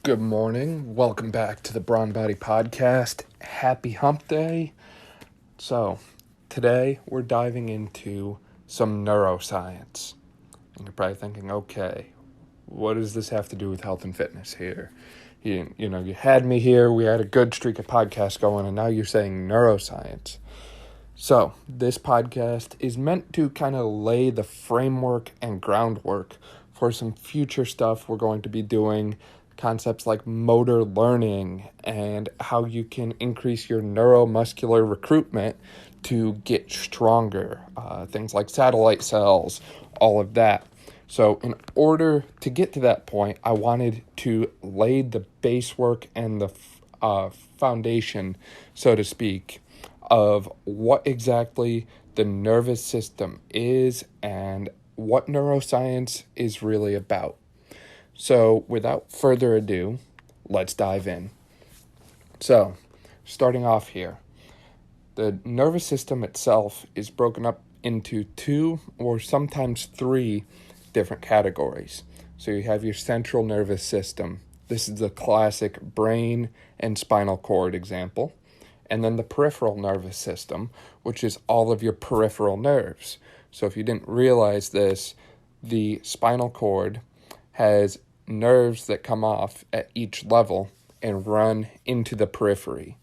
Good morning. Welcome back to the Brawn Body Podcast. Happy Hump Day. So, today we're diving into some neuroscience. And you're probably thinking, okay, what does this have to do with health and fitness here? You had me here, we had a good streak of podcasts going, and now you're saying neuroscience. So, this podcast is meant to kind of lay the framework and groundwork for some future stuff we're going to be doing, concepts like motor learning and how you can increase your neuromuscular recruitment to get stronger, things like satellite cells, all of that. So in order to get to that point, I wanted to lay the base work and the foundation, so to speak, of what exactly the nervous system is and what neuroscience is really about. So without further ado, let's dive in. So, starting off here, the nervous system itself is broken up into 2 or sometimes 3 different categories. So you have your central nervous system. This is the classic brain and spinal cord example. And then the peripheral nervous system, which is all of your peripheral nerves. So if you didn't realize this, the spinal cord has nerves that come off at each level and run into the periphery.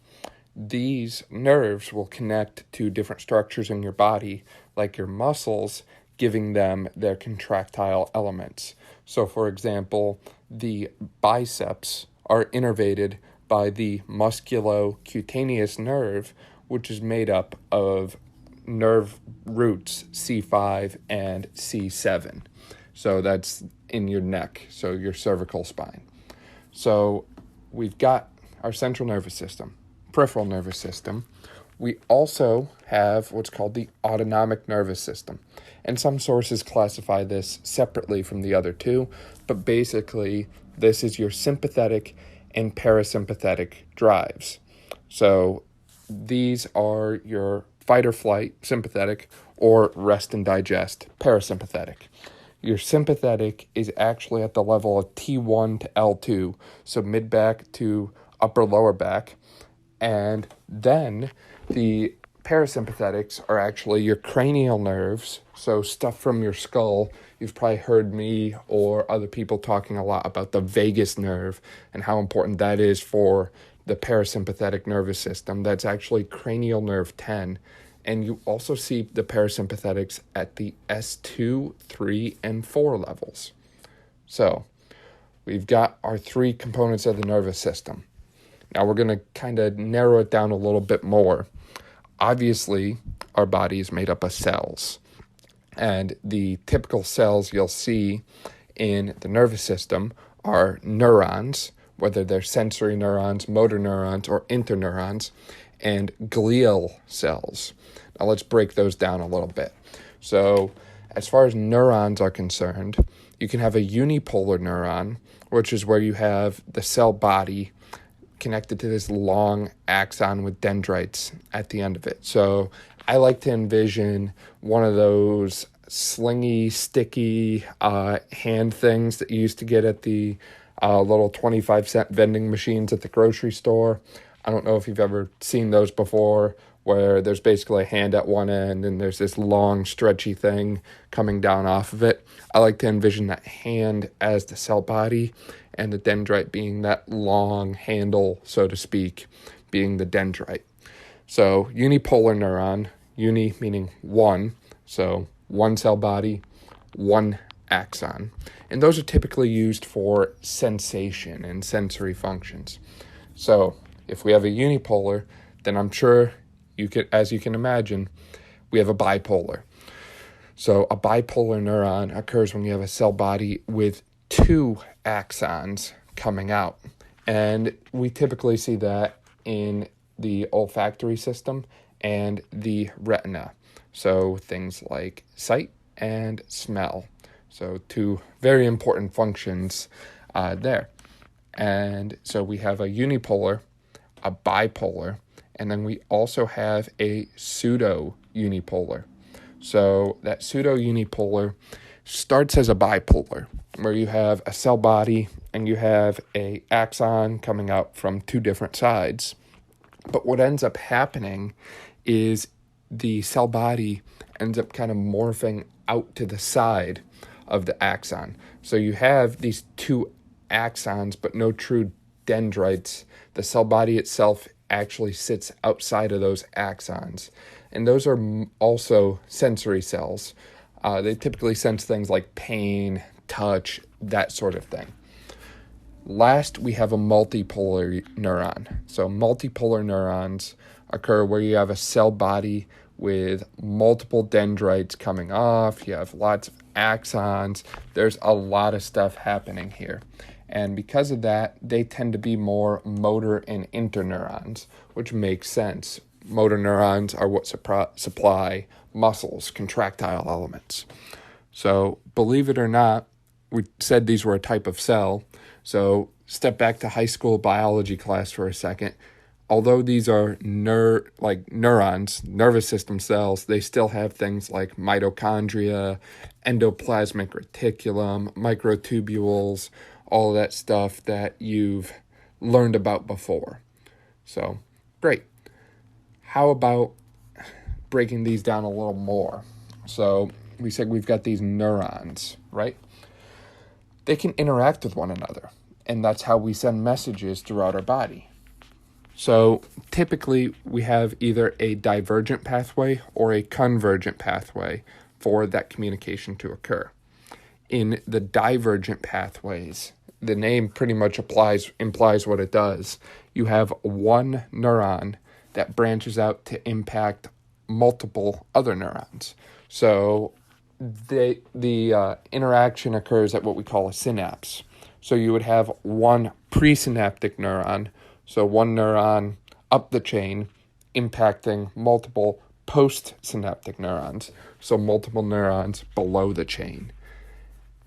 These nerves will connect to different structures in your body, like your muscles, giving them their contractile elements. So, for example, the biceps are innervated by the musculocutaneous nerve, which is made up of nerve roots C5 and C7. So that's in your neck, so your cervical spine. So we've got our central nervous system, peripheral nervous system. We also have what's called the autonomic nervous system. And some sources classify this separately from the other 2, but basically this is your sympathetic and parasympathetic drives. So these are your fight or flight, sympathetic, or rest and digest, parasympathetic. Your sympathetic is actually at the level of T1 to L2, so mid-back to upper-lower back. And then the parasympathetics are actually your cranial nerves, so stuff from your skull. You've probably heard me or other people talking a lot about the vagus nerve and how important that is for the parasympathetic nervous system. That's actually cranial nerve 10. And you also see the parasympathetics at the S2, 3, and 4 levels. So we've got our 3 components of the nervous system. Now we're going to kind of narrow it down a little bit more. Obviously, our body is made up of cells. And the typical cells you'll see in the nervous system are neurons, whether they're sensory neurons, motor neurons, or interneurons, and glial cells. Now let's break those down a little bit. So as far as neurons are concerned, you can have a unipolar neuron, which is where you have the cell body connected to this long axon with dendrites at the end of it. So I like to envision one of those slingy, sticky hand things that you used to get at the little 25-cent vending machines at the grocery store. I don't know if you've ever seen those before, where there's basically a hand at one end and there's this long, stretchy thing coming down off of it. I like to envision that hand as the cell body and the dendrite being that long handle, so to speak, being the dendrite. So unipolar neuron, uni meaning one, so one cell body, one axon. And those are typically used for sensation and sensory functions. So if we have a unipolar, then I'm sure as you can imagine, we have a bipolar. So a bipolar neuron occurs when you have a cell body with 2 axons coming out. And we typically see that in the olfactory system and the retina. So things like sight and smell. So 2 very important functions there. And so we have a unipolar, a bipolar, and then we also have a pseudo-unipolar. So that pseudo-unipolar starts as a bipolar, where you have a cell body and you have a axon coming out from two different sides. But what ends up happening is the cell body ends up kind of morphing out to the side of the axon. So you have these two axons, but no true dendrites. The cell body itself actually sits outside of those axons. And those are also sensory cells. They typically sense things like pain, touch, that sort of thing. Last, we have a multipolar neuron. So multipolar neurons occur where you have a cell body with multiple dendrites coming off. You have lots of axons. There's a lot of stuff happening here. And because of that, they tend to be more motor and interneurons, which makes sense. Motor neurons are what supply muscles, contractile elements. So believe it or not, we said these were a type of cell. So step back to high school biology class for a second. Although these are neurons, nervous system cells, they still have things like mitochondria, endoplasmic reticulum, microtubules, all of that stuff that you've learned about before. So, great. How about breaking these down a little more? So, we said we've got these neurons, right? They can interact with one another, and that's how we send messages throughout our body. So typically we have either a divergent pathway or a convergent pathway for that communication to occur. In the divergent pathways, the name pretty much implies what it does. You have one neuron that branches out to impact multiple other neurons. So the interaction occurs at what we call a synapse. So you would have one presynaptic neuron, so one neuron up the chain impacting multiple postsynaptic neurons, so multiple neurons below the chain.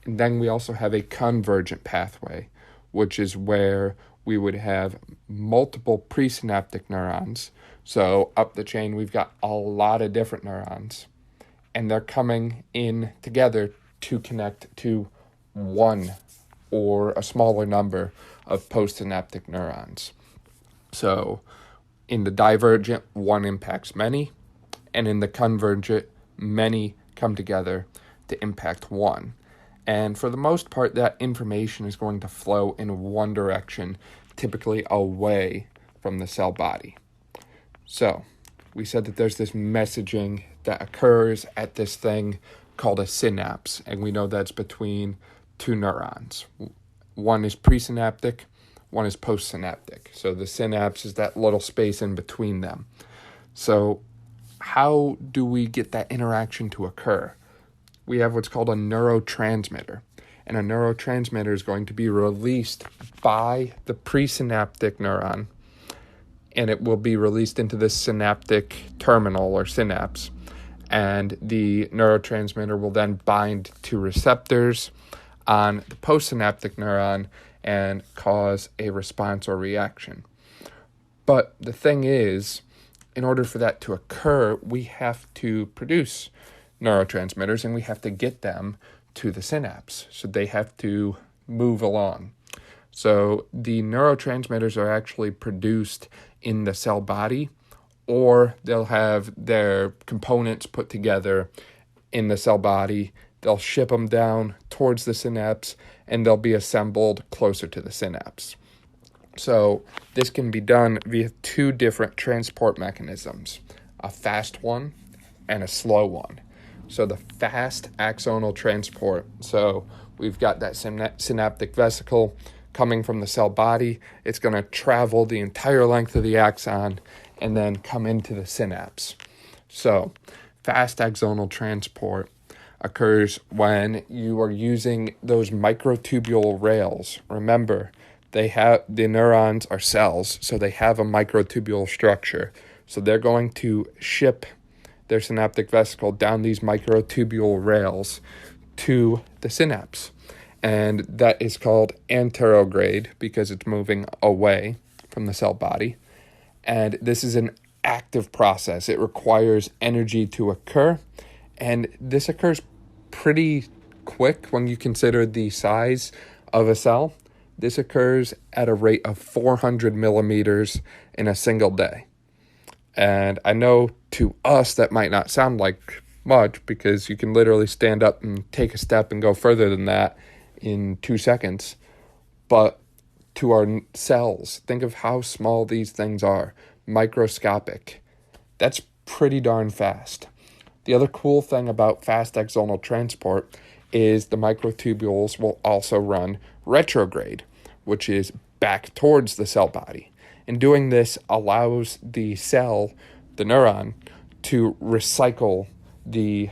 And then we also have a convergent pathway, which is where we would have multiple presynaptic neurons. So up the chain, we've got a lot of different neurons, and they're coming in together to connect to one or a smaller number of postsynaptic neurons. So in the divergent, one impacts many, and in the convergent, many come together to impact one. And for the most part, that information is going to flow in one direction, typically away from the cell body. So we said that there's this messaging that occurs at this thing called a synapse, and we know that's between two neurons. One is presynaptic, one is postsynaptic. So the synapse is that little space in between them. So how do we get that interaction to occur? We have what's called a neurotransmitter. And a neurotransmitter is going to be released by the presynaptic neuron, and it will be released into the synaptic terminal or synapse. And the neurotransmitter will then bind to receptors on the postsynaptic neuron and cause a response or reaction. But the thing is, in order for that to occur, we have to produce neurotransmitters and we have to get them to the synapse. So they have to move along. So the neurotransmitters are actually produced in the cell body, or they'll have their components put together in the cell body. They'll ship them down towards the synapse, and they'll be assembled closer to the synapse. So this can be done via two different transport mechanisms, a fast one and a slow one. So the fast axonal transport, so we've got that synaptic vesicle coming from the cell body. It's going to travel the entire length of the axon and then come into the synapse. So fast axonal transport occurs when you are using those microtubule rails. Remember, the neurons are cells, so they have a microtubule structure. So they're going to ship their synaptic vesicle down these microtubule rails to the synapse. And that is called anterograde because it's moving away from the cell body. And this is an active process. It requires energy to occur, and this occurs pretty quick when you consider the size of a cell. This occurs at a rate of 400 millimeters in a single day. And I know to us that might not sound like much because you can literally stand up and take a step and go further than that in 2 seconds. But to our cells, think of how small these things are, microscopic. That's pretty darn fast. The other cool thing about fast axonal transport is the microtubules will also run retrograde, which is back towards the cell body. And doing this allows the cell, the neuron, to recycle the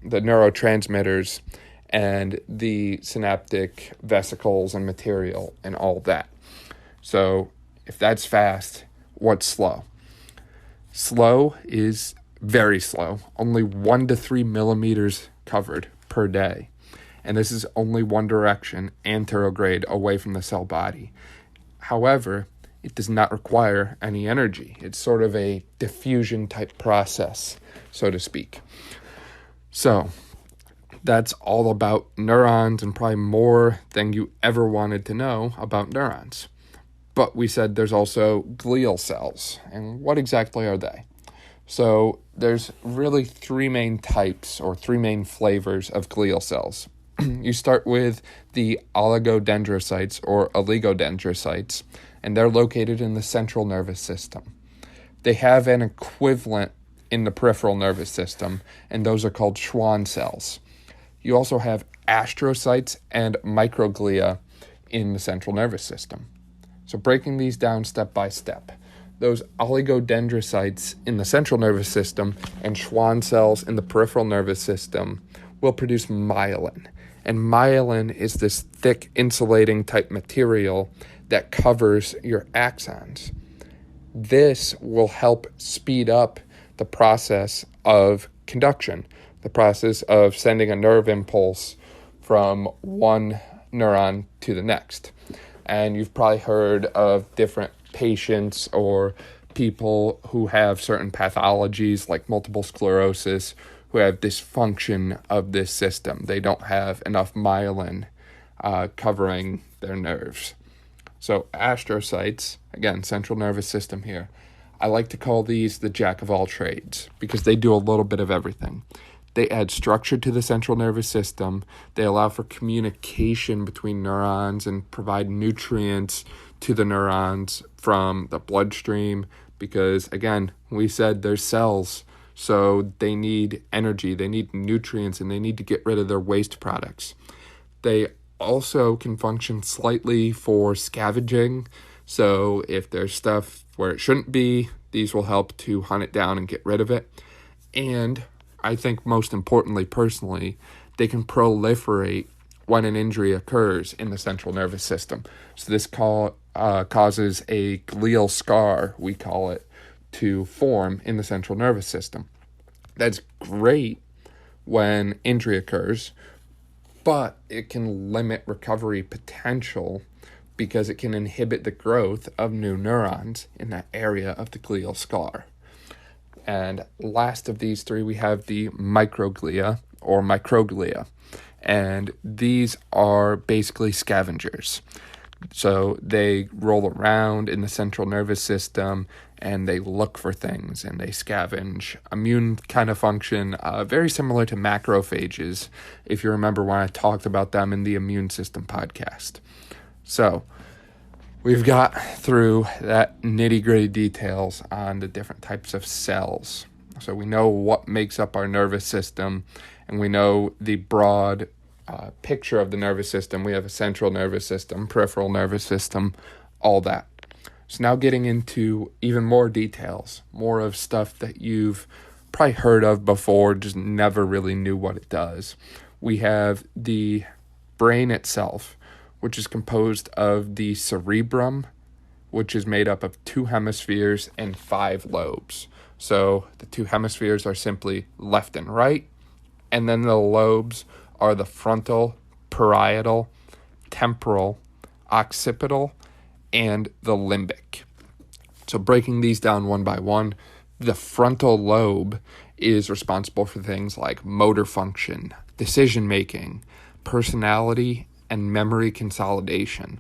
neurotransmitters and the synaptic vesicles and material and all that. So if that's fast, what's slow? Slow is very slow, only 1 to 3 millimeters covered per day. And this is only one direction, anterograde, away from the cell body. However, it does not require any energy. It's sort of a diffusion type process, so to speak. So that's all about neurons and probably more than you ever wanted to know about neurons. But we said there's also glial cells. And what exactly are they? So there's really 3 main types or 3 main flavors of glial cells. You start with the oligodendrocytes or oligodendrocytes, and they're located in the central nervous system. They have an equivalent in the peripheral nervous system, and those are called Schwann cells. You also have astrocytes and microglia in the central nervous system. So breaking these down step by step, those oligodendrocytes in the central nervous system and Schwann cells in the peripheral nervous system will produce myelin. And myelin is this thick insulating type material that covers your axons. This will help speed up the process of conduction, the process of sending a nerve impulse from one neuron to the next. And you've probably heard of different patients or people who have certain pathologies like multiple sclerosis who have dysfunction of this system. They don't have enough myelin covering their nerves. So astrocytes, again, central nervous system here. I like to call these the jack of all trades because they do a little bit of everything. They add structure to the central nervous system. They allow for communication between neurons and provide nutrients to the neurons from the bloodstream because, again, we said they're cells, so they need energy, they need nutrients, and they need to get rid of their waste products. They also can function slightly for scavenging, so if there's stuff where it shouldn't be, these will help to hunt it down and get rid of it. And I think most importantly, personally, they can proliferate when an injury occurs in the central nervous system. So this causes a glial scar, we call it, to form in the central nervous system. That's great when injury occurs, but it can limit recovery potential because it can inhibit the growth of new neurons in that area of the glial scar. And last of these 3, we have the microglia or microglia. And these are basically scavengers. So they roll around in the central nervous system and they look for things and they scavenge. Immune kind of function, very similar to macrophages, if you remember when I talked about them in the immune system podcast. So we've got through that nitty-gritty details on the different types of cells. So we know what makes up our nervous system, and we know the broad picture of the nervous system. We have a central nervous system, peripheral nervous system, all that. So now getting into even more details, more of stuff that you've probably heard of before, just never really knew what it does. We have the brain itself, which is composed of the cerebrum, which is made up of 2 hemispheres and 5 lobes. So the 2 hemispheres are simply left and right, and then the lobes are the frontal, parietal, temporal, occipital, and the limbic. So breaking these down one by one, the frontal lobe is responsible for things like motor function, decision making, personality, and memory consolidation.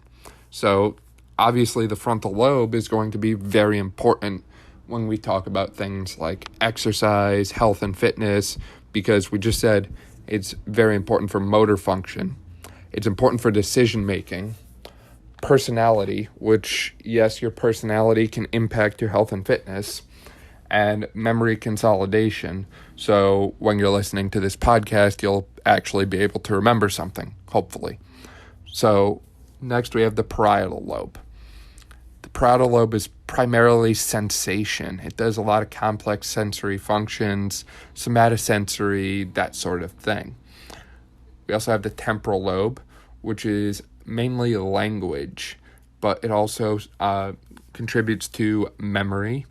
So obviously the frontal lobe is going to be very important when we talk about things like exercise, health and fitness, because we just said it's very important for motor function. It's important for decision making, personality, which, yes, your personality can impact your health and fitness, and memory consolidation. So when you're listening to this podcast, you'll actually be able to remember something, hopefully. So next we have the parietal lobe. The parietal lobe is primarily sensation. It does a lot of complex sensory functions, somatosensory, that sort of thing. We also have the temporal lobe, which is mainly language, but it also contributes to memory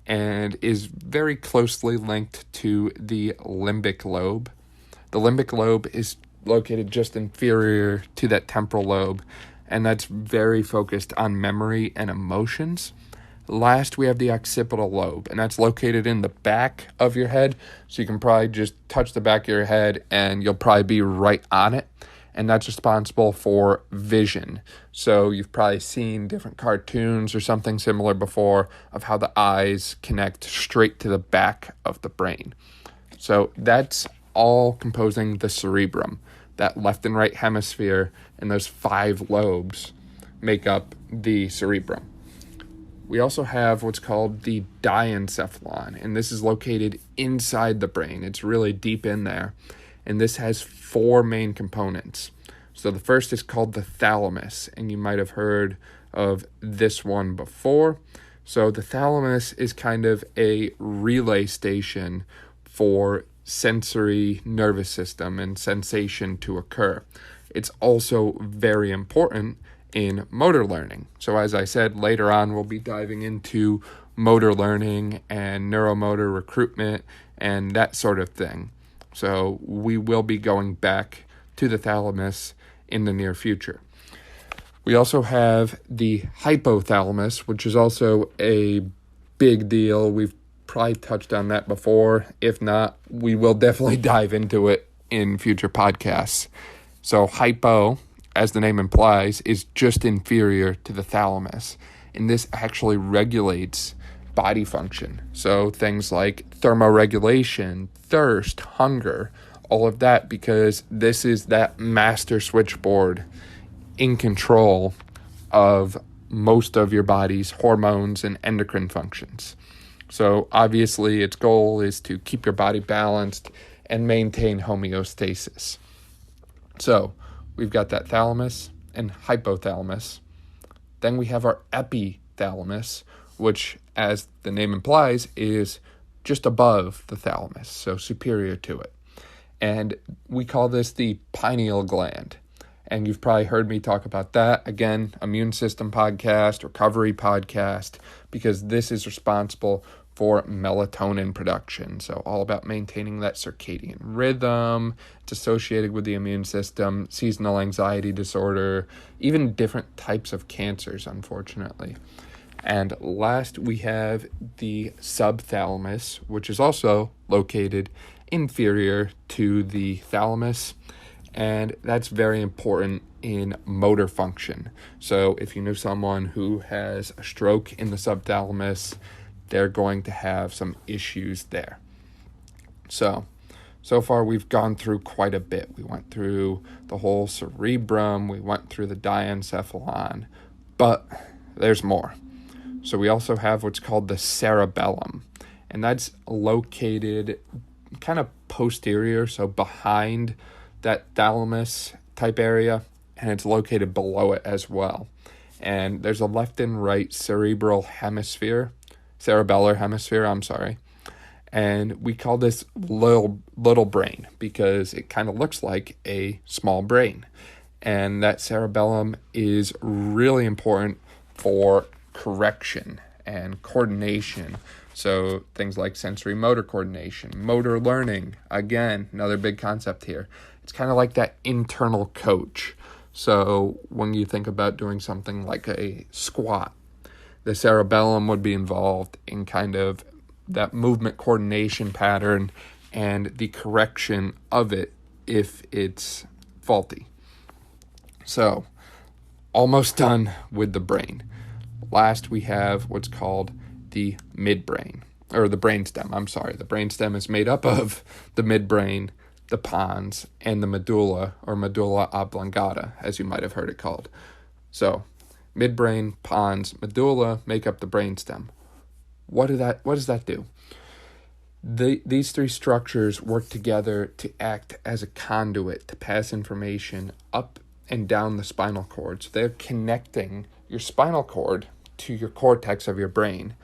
and is very closely linked to the limbic lobe. The limbic lobe is located just inferior to that temporal lobe, and that's very focused on memory and emotions. Last, we have the occipital lobe, and that's located in the back of your head, so you can probably just touch the back of your head and you'll probably be right on it, and that's responsible for vision. So you've probably seen different cartoons or something similar before of how the eyes connect straight to the back of the brain. So that's all composing the cerebrum. That left and right hemisphere and those 5 lobes make up the cerebrum. We also have what's called the diencephalon, and this is located inside the brain. It's really deep in there, and this has 4 main components. So the first is called the thalamus, and you might have heard of this one before. So the thalamus is kind of a relay station for sensory nervous system and sensation to occur. It's also very important in motor learning. So as I said, later on we'll be diving into motor learning and neuromotor recruitment and that sort of thing. So we will be going back to the thalamus in the near future. We also have the hypothalamus, which is also a big deal. We've probably touched on that before. If not, we will definitely dive into it in future podcasts. So hypo, as the name implies, is just inferior to the thalamus, and this actually regulates body function. So things like thermoregulation, thirst, hunger, all of that, because this is that master switchboard in control of most of your body's hormones and endocrine functions. So obviously its goal is to keep your body balanced and maintain homeostasis. So we've got that thalamus and hypothalamus. Then we have our epithalamus, which, as the name implies, is just above the thalamus, so superior to it. And we call this the pineal gland. And you've probably heard me talk about that. Again, immune system podcast, recovery podcast, because this is responsible for melatonin production. So all about maintaining that circadian rhythm. It's associated with the immune system, seasonal anxiety disorder, even different types of cancers, unfortunately. And last, we have the subthalamus, which is also located inferior to the thalamus. And that's very important in motor function. So if you know someone who has a stroke in the subthalamus, they're going to have some issues there. So far we've gone through quite a bit. We went through the whole cerebrum, we went through the diencephalon, but there's more. So we also have what's called the cerebellum, and that's located kind of posterior, so behind that thalamus type area, and it's located below it as well. And there's a left and right cerebellar hemisphere, and we call this little brain because it kind of looks like a small brain. And that cerebellum is really important for correction and coordination. So things like sensory motor coordination, motor learning, again, another big concept here. It's kind of like that internal coach. So when you think about doing something like a squat, the cerebellum would be involved in kind of that movement coordination pattern and the correction of it if it's faulty. So, almost done with the brain. Last, we have what's called the midbrain, or the brainstem. I'm sorry. The brainstem is made up of the midbrain, the pons, and the medulla, or medulla oblongata, as you might have heard it called. So, midbrain, pons, medulla make up the brainstem. What does that do? These three structures work together to act as a conduit to pass information up and down the spinal cord. So they're connecting your spinal cord to your cortex of your brain.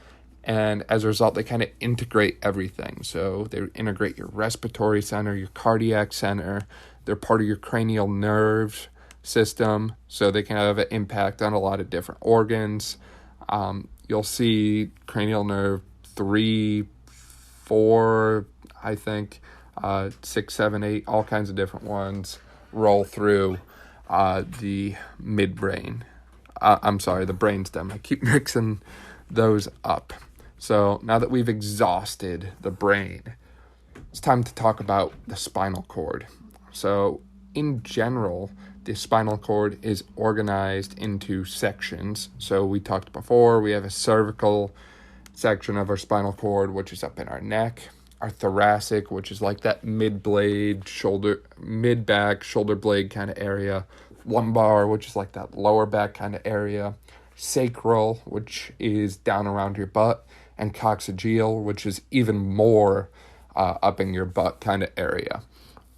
And as a result, they kind of integrate everything. So they integrate your respiratory center, your cardiac center. They're part of your cranial nerve system. So they can have an impact on a lot of different organs. You'll see cranial nerve 3, 4, I think, 6, 7, 8, all kinds of different ones roll through the midbrain. The brainstem. I keep mixing those up. So now that we've exhausted the brain, it's time to talk about the spinal cord. So in general, the spinal cord is organized into sections. So we talked before, we have a cervical section of our spinal cord, which is up in our neck, our thoracic, which is like that mid-back, shoulder blade kind of area, lumbar, which is like that lower back kind of area, sacral, which is down around your butt, and coccygeal, which is even more up in your butt kind of area.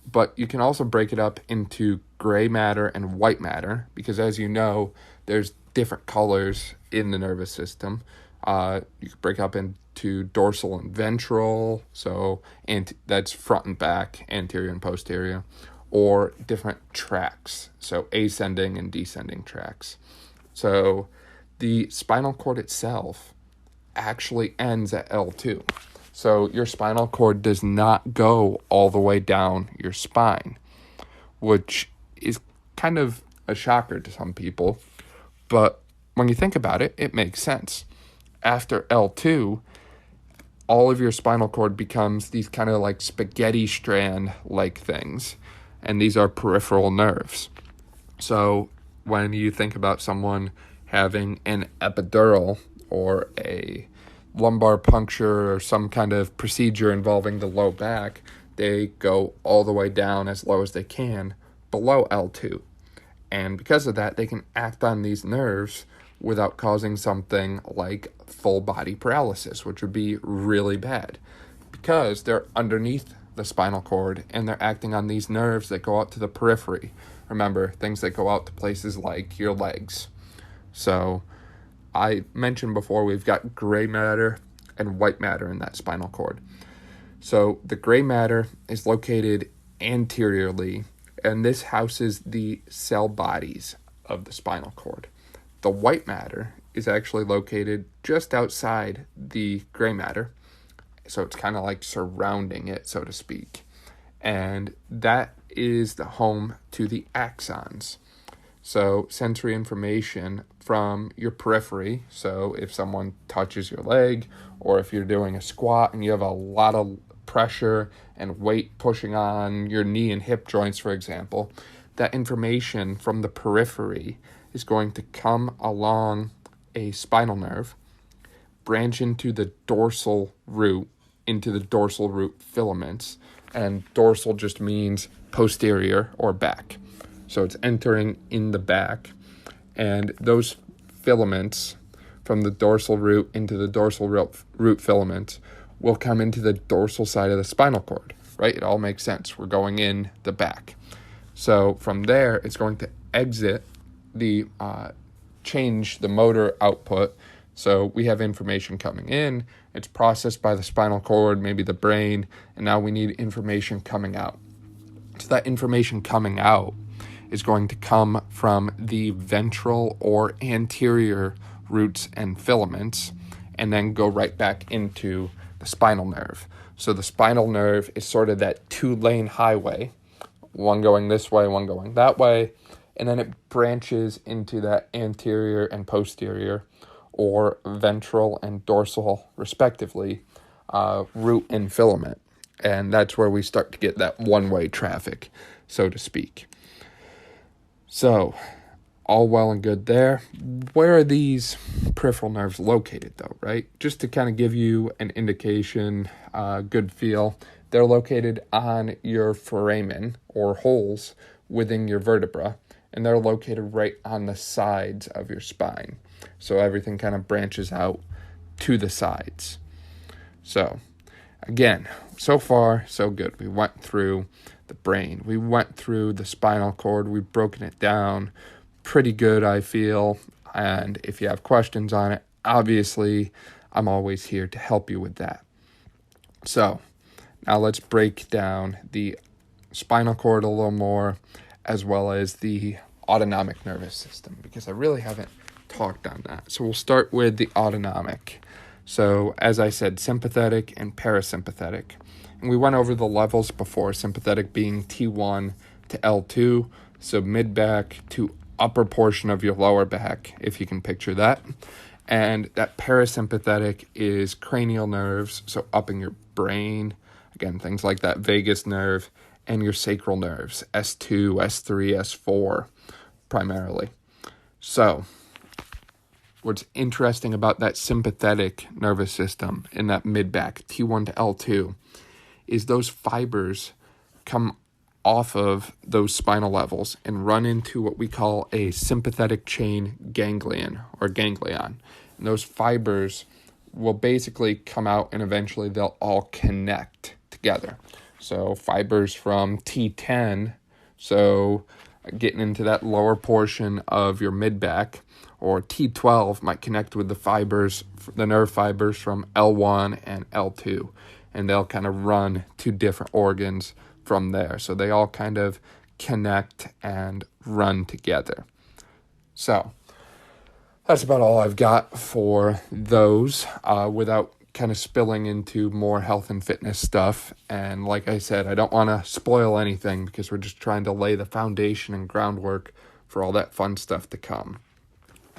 But you can also break it up into gray matter and white matter, because as you know, there's different colors in the nervous system. You can break up into dorsal and ventral, and that's front and back, anterior and posterior, or different tracks, so ascending and descending tracks. So the spinal cord itself actually ends at L2. So your spinal cord does not go all the way down your spine, which is kind of a shocker to some people. But when you think about it, it makes sense. After L2, all of your spinal cord becomes these kind of like spaghetti strand-like things. And these are peripheral nerves. So when you think about someone having an epidural or a lumbar puncture or some kind of procedure involving the low back, they go all the way down as low as they can below L2. And because of that, they can act on these nerves without causing something like full body paralysis, which would be really bad because they're underneath the spinal cord and they're acting on these nerves that go out to the periphery. Remember, things that go out to places like your legs. So I mentioned before, we've got gray matter and white matter in that spinal cord. So the gray matter is located anteriorly, and this houses the cell bodies of the spinal cord. The white matter is actually located just outside the gray matter, so it's kind of like surrounding it, so to speak. And that is the home to the axons. So sensory information from your periphery. So if someone touches your leg, or if you're doing a squat and you have a lot of pressure and weight pushing on your knee and hip joints, for example, that information from the periphery is going to come along a spinal nerve, branch into the dorsal root, into the dorsal root filaments. And dorsal just means posterior or back. So it's entering in the back. And those filaments from the dorsal root into the dorsal root filaments will come into the dorsal side of the spinal cord, right? It all makes sense. We're going in the back. So from there, it's going to exit change the motor output. So we have information coming in, it's processed by the spinal cord, maybe the brain, and now we need information coming out. So that information coming out is going to come from the ventral or anterior roots and filaments, and then go right back into the spinal nerve. So the spinal nerve is sort of that 2-lane highway, one going this way, one going that way, and then it branches into that anterior and posterior, or ventral and dorsal, respectively, root and filament. And that's where we start to get that one-way traffic, so to speak. So, all well and good there. Where are these peripheral nerves located, though, right? Just to kind of give you an indication, good feel, they're located on your foramen, or holes, within your vertebra, and they're located right on the sides of your spine. So everything kind of branches out to the sides. So, again, so far, so good. We went through the brain. We went through the spinal cord. We've broken it down pretty good, I feel. And if you have questions on it, obviously, I'm always here to help you with that. So, now let's break down the spinal cord a little more, as well as the autonomic nervous system, because I really haven't talked on that. So we'll start with the autonomic. So as I said, sympathetic and parasympathetic. And we went over the levels before, sympathetic being T1 to L2, so mid-back to upper portion of your lower back, if you can picture that. And that parasympathetic is cranial nerves, so up in your brain, again, things like that vagus nerve, and your sacral nerves, S2, S3, S4, primarily. So, what's interesting about that sympathetic nervous system in that mid-back, T1 to L2, is those fibers come off of those spinal levels and run into what we call a sympathetic chain ganglion, or ganglion. And those fibers will basically come out and eventually they'll all connect together. So fibers from T10, so getting into that lower portion of your mid-back, or T12 might connect with the nerve fibers from L1 and L2, and they'll kind of run to different organs from there. So they all kind of connect and run together. So that's about all I've got for those, without kind of spilling into more health and fitness stuff. And like I said, I don't want to spoil anything because we're just trying to lay the foundation and groundwork for all that fun stuff to come.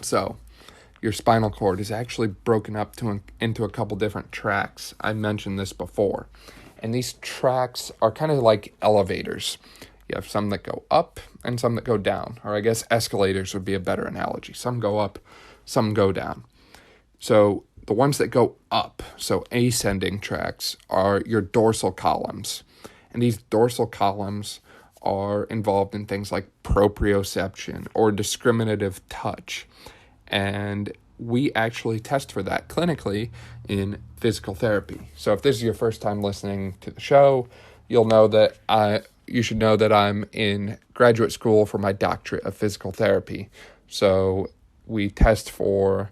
So, your spinal cord is actually broken up into a couple different tracks. I mentioned this before. And these tracks are kind of like elevators. You have some that go up and some that go down. Or I guess escalators would be a better analogy. Some go up, some go down. So, the ones that go up, so ascending tracks, are your dorsal columns. And these dorsal columns are involved in things like proprioception or discriminative touch. And we actually test for that clinically in physical therapy. So if this is your first time listening to the show, you should know that I'm in graduate school for my doctorate of physical therapy. So we test for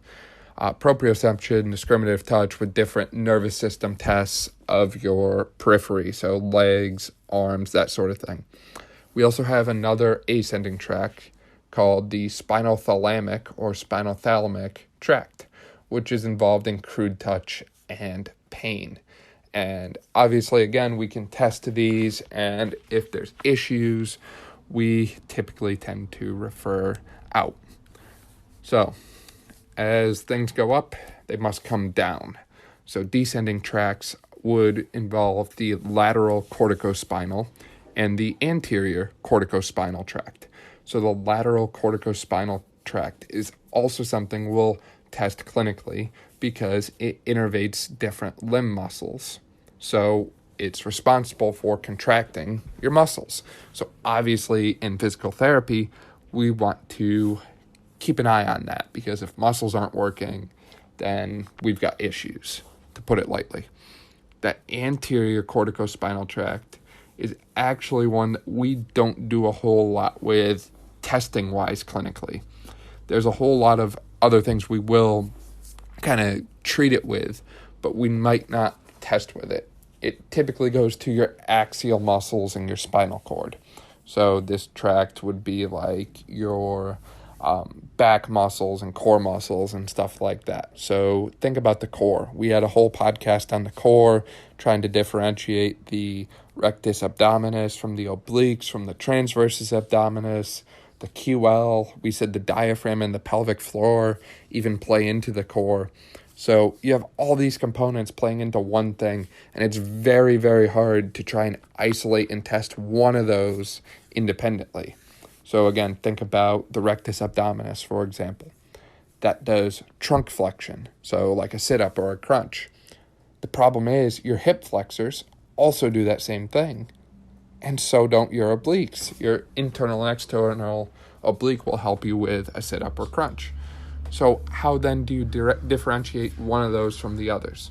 proprioception, discriminative touch with different nervous system tests of your periphery, so legs, arms, that sort of thing. We also have another ascending tract called the spinothalamic or spinothalamic tract, which is involved in crude touch and pain. And obviously, again, we can test these, and if there's issues, we typically tend to refer out. So, as things go up, they must come down. So descending tracts would involve the lateral corticospinal and the anterior corticospinal tract. So the lateral corticospinal tract is also something we'll test clinically because it innervates different limb muscles. So it's responsible for contracting your muscles. So obviously in physical therapy, we want to keep an eye on that, because if muscles aren't working, then we've got issues, to put it lightly. That anterior corticospinal tract is actually one that we don't do a whole lot with testing-wise clinically. There's a whole lot of other things we will kind of treat it with, but we might not test with it. It typically goes to your axial muscles and your spinal cord. So this tract would be like your back muscles and core muscles and stuff like that. So think about the core. We had a whole podcast on the core, trying to differentiate the rectus abdominis from the obliques, from the transversus abdominis, the QL. We said the diaphragm and the pelvic floor even play into the core. So you have all these components playing into one thing, and it's very, very hard to try and isolate and test one of those independently. So again, think about the rectus abdominis, for example. That does trunk flexion, so like a sit-up or a crunch. The problem is your hip flexors also do that same thing, and so don't your obliques. Your internal and external oblique will help you with a sit-up or crunch. So how then do you differentiate one of those from the others?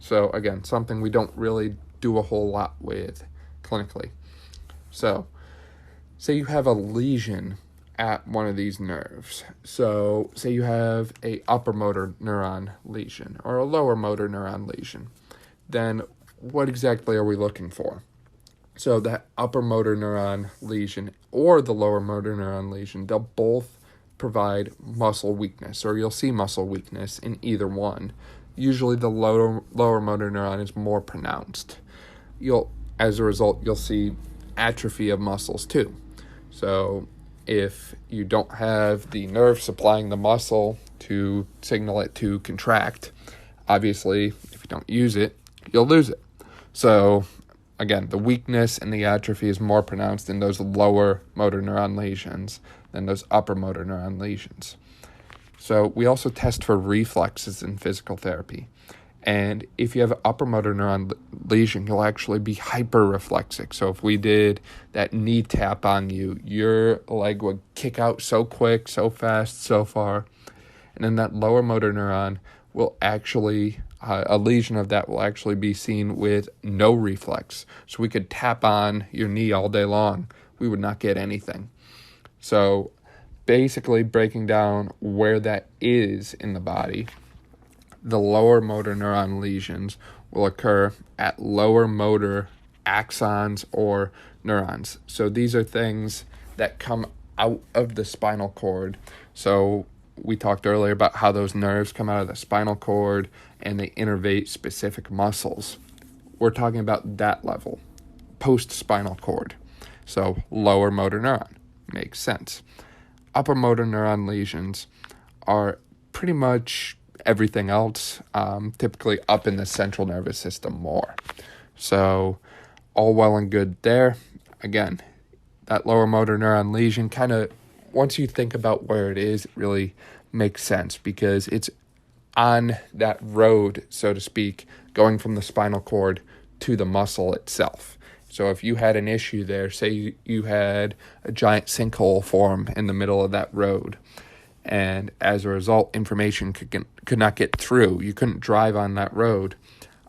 So again, something we don't really do a whole lot with clinically. So say you have a lesion at one of these nerves. So say you have a upper motor neuron lesion or a lower motor neuron lesion. Then what exactly are we looking for? So that upper motor neuron lesion or the lower motor neuron lesion, they'll both provide muscle weakness, or you'll see muscle weakness in either one. Usually the lower motor neuron is more pronounced. As a result, you'll see atrophy of muscles too. So if you don't have the nerve supplying the muscle to signal it to contract, obviously, if you don't use it, you'll lose it. So again, the weakness and the atrophy is more pronounced in those lower motor neuron lesions than those upper motor neuron lesions. So we also test for reflexes in physical therapy. And if you have an upper motor neuron lesion, you'll actually be hyperreflexic. So if we did that knee tap on you, your leg would kick out so quick, so fast, so far. And then that lower motor neuron will actually, a lesion of that will actually be seen with no reflex. So we could tap on your knee all day long. We would not get anything. So basically breaking down where that is in the body, the lower motor neuron lesions will occur at lower motor axons or neurons. So these are things that come out of the spinal cord. So we talked earlier about how those nerves come out of the spinal cord and they innervate specific muscles. We're talking about that level, post-spinal cord. So lower motor neuron, makes sense. Upper motor neuron lesions are pretty much everything else, typically up in the central nervous system more. So all well and good there. Again, that lower motor neuron lesion kind of, once you think about where it is, it really makes sense because it's on that road, so to speak, going from the spinal cord to the muscle itself. So if you had an issue there, say you had a giant sinkhole form in the middle of that road, and as a result, information could not get through. You couldn't drive on that road.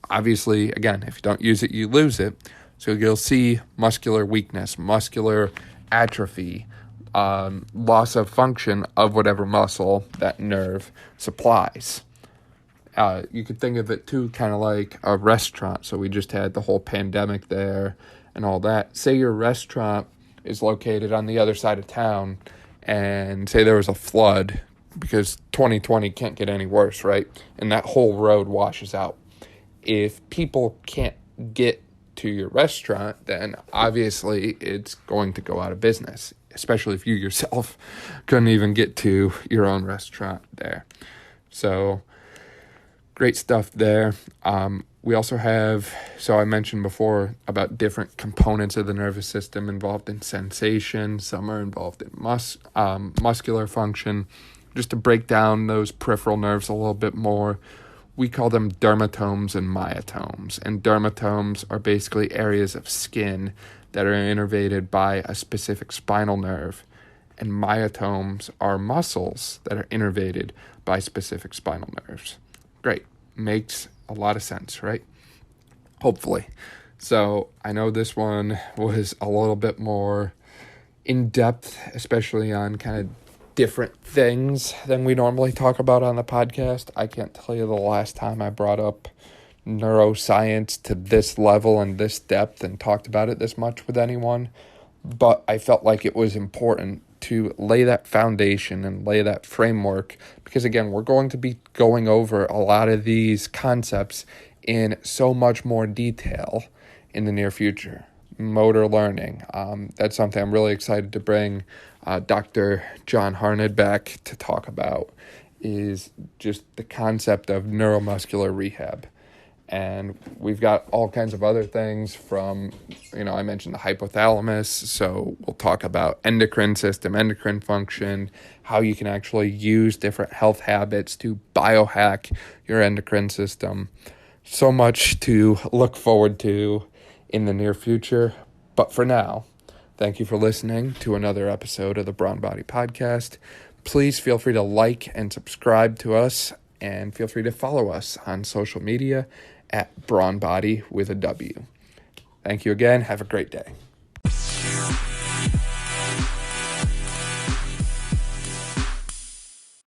Obviously, again, if you don't use it, you lose it. So you'll see muscular weakness, muscular atrophy, loss of function of whatever muscle that nerve supplies. You could think of it too, kind of like a restaurant. So we just had the whole pandemic there and all that. Say your restaurant is located on the other side of town, and say there was a flood because 2020 can't get any worse, right? And that whole road washes out. If people can't get to your restaurant, then obviously it's going to go out of business, especially if you yourself couldn't even get to your own restaurant there. So great stuff there. We also have, so I mentioned before about different components of the nervous system involved in sensation. Some are involved in muscular function. Just to break down those peripheral nerves a little bit more, we call them dermatomes and myotomes. And dermatomes are basically areas of skin that are innervated by a specific spinal nerve. And myotomes are muscles that are innervated by specific spinal nerves. Great. Makes a lot of sense, right? Hopefully. So I know this one was a little bit more in-depth, especially on kind of different things than we normally talk about on the podcast. I can't tell you the last time I brought up neuroscience to this level and this depth and talked about it this much with anyone, but I felt like it was important to lay that foundation and lay that framework because, again, we're going to be going over a lot of these concepts in so much more detail in the near future. Motor learning, that's something I'm really excited to bring Dr. John Harned back to talk about, is just the concept of neuromuscular rehab. And we've got all kinds of other things from, I mentioned the hypothalamus, so we'll talk about endocrine system, endocrine function, how you can actually use different health habits to biohack your endocrine system. So much to look forward to in the near future. But for now, thank you for listening to another episode of the Brawn Body Podcast. Please feel free to like and subscribe to us, and feel free to follow us on social media at Brawn Body with a W. Thank you again. Have a great day.